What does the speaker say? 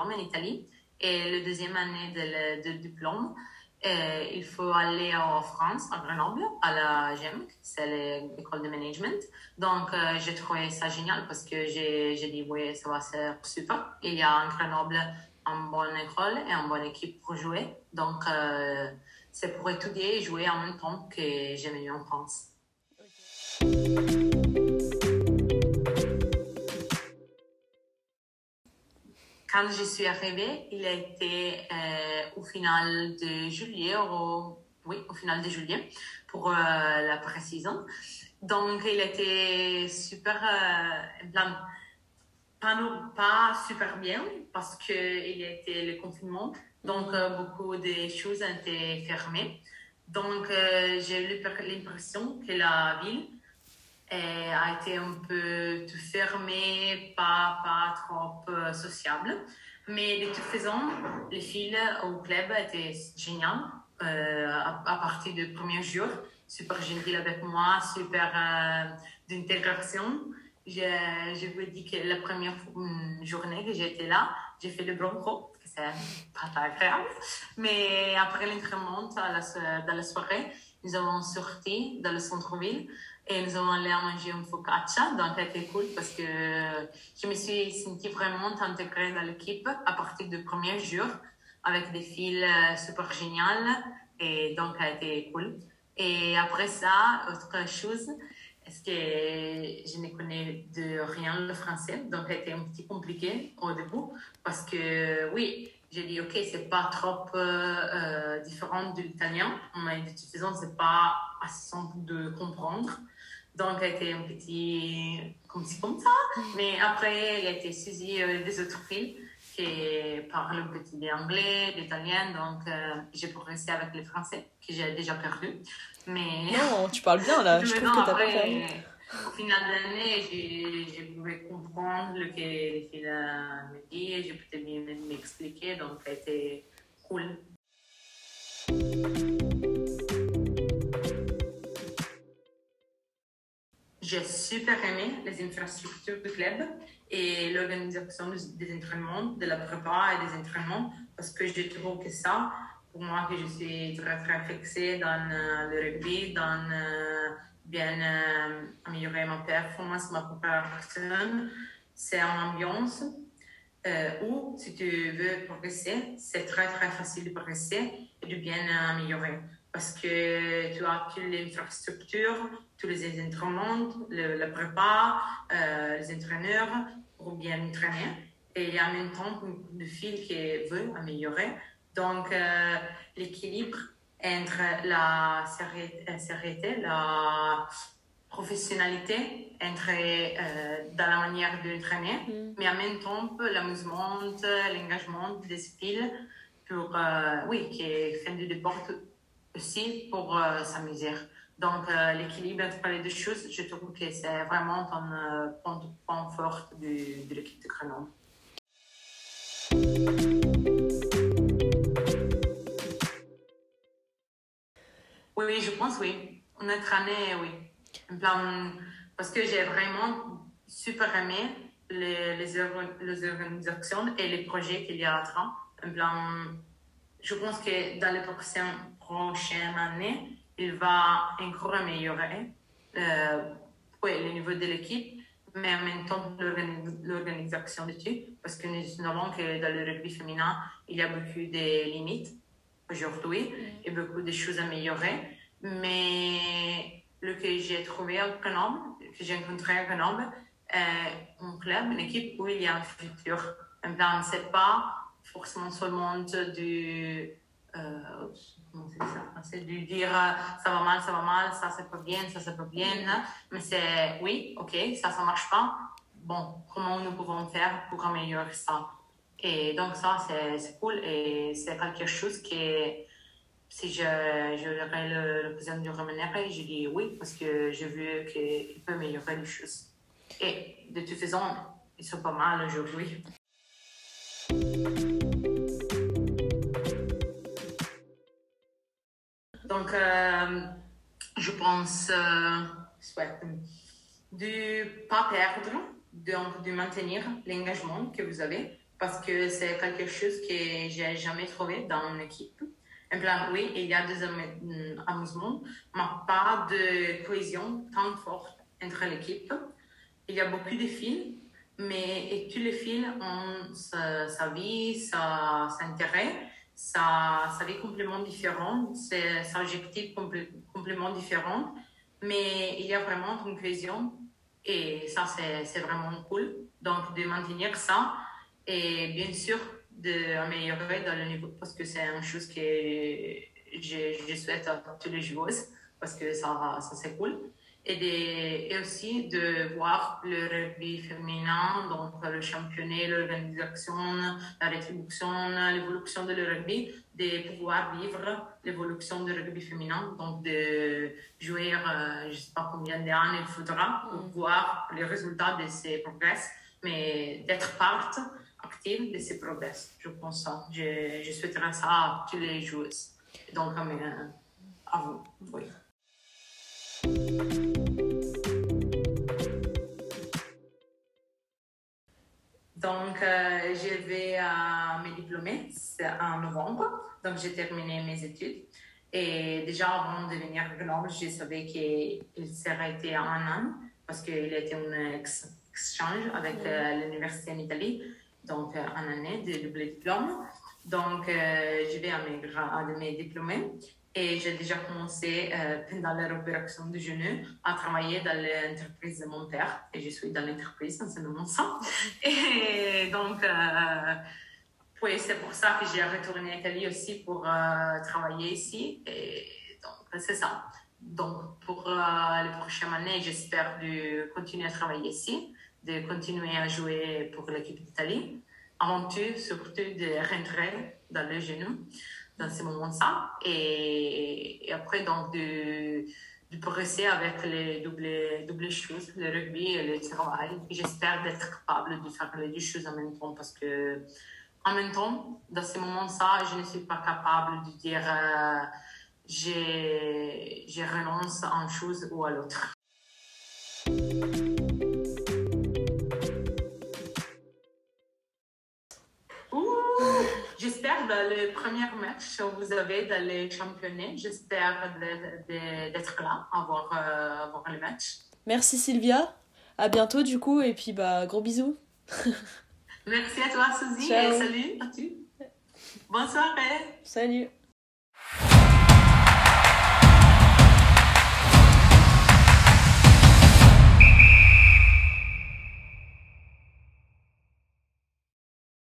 diplôme en Italie. Et la deuxième année de diplôme, il faut aller en France, à Grenoble, à la GEM, c'est l'école de management. Donc, j'ai trouvé ça génial parce que j'ai dit, oui, ça va ser super. Il y a en Grenoble une bonne école et une bonne équipe pour jouer. Donc, c'est pour étudier et jouer en même temps que j'ai venu en France. Quand je suis arrivée, il a été au final de juillet, au final de juillet, pour la pré-saison. Donc, il était super, pas super bien parce qu'il était le confinement. Donc, beaucoup de choses ont été fermées. Donc, j'ai eu l'impression que la ville a été un peu tout fermé, pas trop sociable. Mais de toute façon, les filles au club étaient géniales à partir du premier jour. Super gentil avec moi, super d'intégration. Je vous dis que la première journée que j'étais là, j'ai fait le bronco, parce que c'est pas très agréable. Mais après l'entraînement, dans la soirée, nous avons sorti dans le centre-ville et nous avons allé à manger une focaccia. Donc, c'était cool parce que je me suis sentie vraiment intégrée dans l'équipe à partir du premier jour avec des filles super géniales. Et donc, ça a été cool. Et après ça, autre chose, est-ce que je ne connais de rien le français, donc ça a été un petit compliqué au début, parce que oui, j'ai dit ok, c'est pas trop différent de l'italien, mais de toute façon, c'est pas assez simple de comprendre. Donc, ça a été un petit comme ça, mais après, il a été saisi des autres filles qui parlent un petit d'anglais, d'italien, donc j'ai progressé avec le français, que j'ai déjà perdu. Mais non, tu parles bien là, je trouve que t'as pas perdu. Au final de l'année, j'ai pu comprendre ce que les filles me disent, j'ai pu m'expliquer, donc ça a été cool. J'ai super aimé les infrastructures du club et l'organisation des entraînements, de la prépa et des entraînements, parce que je trouve que ça, pour moi, que je suis très fixée dans le rugby, dans bien améliorer ma performance, ma préparation, c'est une ambiance où, si tu veux progresser, c'est très facile de progresser et de bien améliorer. Parce que tu as toutes les infrastructures, tous les entraînements, la prépa, les entraîneurs pour bien entraîner. Et il y a en même temps beaucoup de filles qui veulent améliorer. Donc, l'équilibre entre la sérénité, la professionnalité, dans la manière d'entraîner, mais en même temps, l'amusement, l'engagement des filles pour, qui font du sport aussi pour s'amuser. Donc, l'équilibre entre les deux choses, je trouve que c'est vraiment un point fort de l'équipe de Grenoble. Oui, je pense, oui. Notre année, oui. En plan, parce que j'ai vraiment super aimé les organisations et les projets qu'il y a à train. En plan, je pense que dans les prochaines années, il va encore améliorer le niveau de l'équipe, mais en même temps l'organisation de tout, parce que nous savons que dans le rugby féminin, il y a beaucoup de limites aujourd'hui et beaucoup de choses à améliorer. Mais ce que j'ai trouvé à Grenoble, que j'ai rencontré à Grenoble, un club, une équipe où il y a un futur. En plan, c'est pas forcément seulement du de dire ça va mal, ça c'est pas bien, ça c'est pas bien, mais c'est oui, ok, ça marche pas, bon, comment nous pouvons faire pour améliorer ça? Et donc ça c'est cool et c'est quelque chose que si j'aurais l'occasion de rémunérer, je dis oui parce que je veux qu'il peut améliorer les choses. Et de toute façon, ils sont pas mal aujourd'hui. Donc, je pense de ne pas perdre, donc de maintenir l'engagement que vous avez, parce que c'est quelque chose que j'ai jamais trouvé dans mon équipe. En plan, oui, il y a des amusements, mais pas de cohésion tant forte entre l'équipe. Il y a beaucoup de fils, mais tous les fils ont sa vie, sa intérêt, sa vie complètement différente, sa objectif complètement différent, mais il y a vraiment une cohésion et ça, c'est vraiment cool. Donc, de maintenir ça et bien sûr d'améliorer dans le niveau parce que c'est une chose que je souhaite à tous les joueuses parce que ça c'est cool. Et aussi de voir le rugby féminin, donc le championnat, l'organisation, la rétribution, l'évolution de le rugby, de pouvoir vivre l'évolution du rugby féminin, donc de jouer, je ne sais pas combien d'années il faudra pour voir les résultats de ces progrès, mais d'être part active de ces progrès, je pense ça. Je souhaiterais ça à tous les joueuses. Donc, à vous, oui. Donc, je vais me diplômer en novembre. Donc, j'ai terminé mes études. Et déjà, avant de venir à Grenoble, je savais qu'il serait été un an parce qu'il était un exchange avec l'université en Italie. Donc, une année de double diplôme. Donc, je vais à mes diplômés. Et j'ai déjà commencé pendant la réopération du genou à travailler dans l'entreprise de mon père. Et je suis dans l'entreprise en ce moment ça. Et donc, oui, c'est pour ça que j'ai retourné en Italie aussi pour travailler ici. Et donc, c'est ça. Donc, pour les prochaines années, j'espère de continuer à travailler ici, de continuer à jouer pour l'équipe d'Italie. Avant tout, surtout de rentrer dans le genou dans ce moment-là. Et après, donc, de progresser avec les doubles choses, le rugby et le travail. Et j'espère d'être capable de faire les deux choses en même temps parce que, en même temps, dans ce moment-là, je ne suis pas capable de dire je renonce à une chose ou à l'autre. J'espère dans le premier match que vous avez dans les championnats, j'espère d'être là, à voir le match. Merci Sylvia, à bientôt du coup, et puis gros bisous. Merci à toi Suzy, et salut à tous. Bonne soirée. Salut.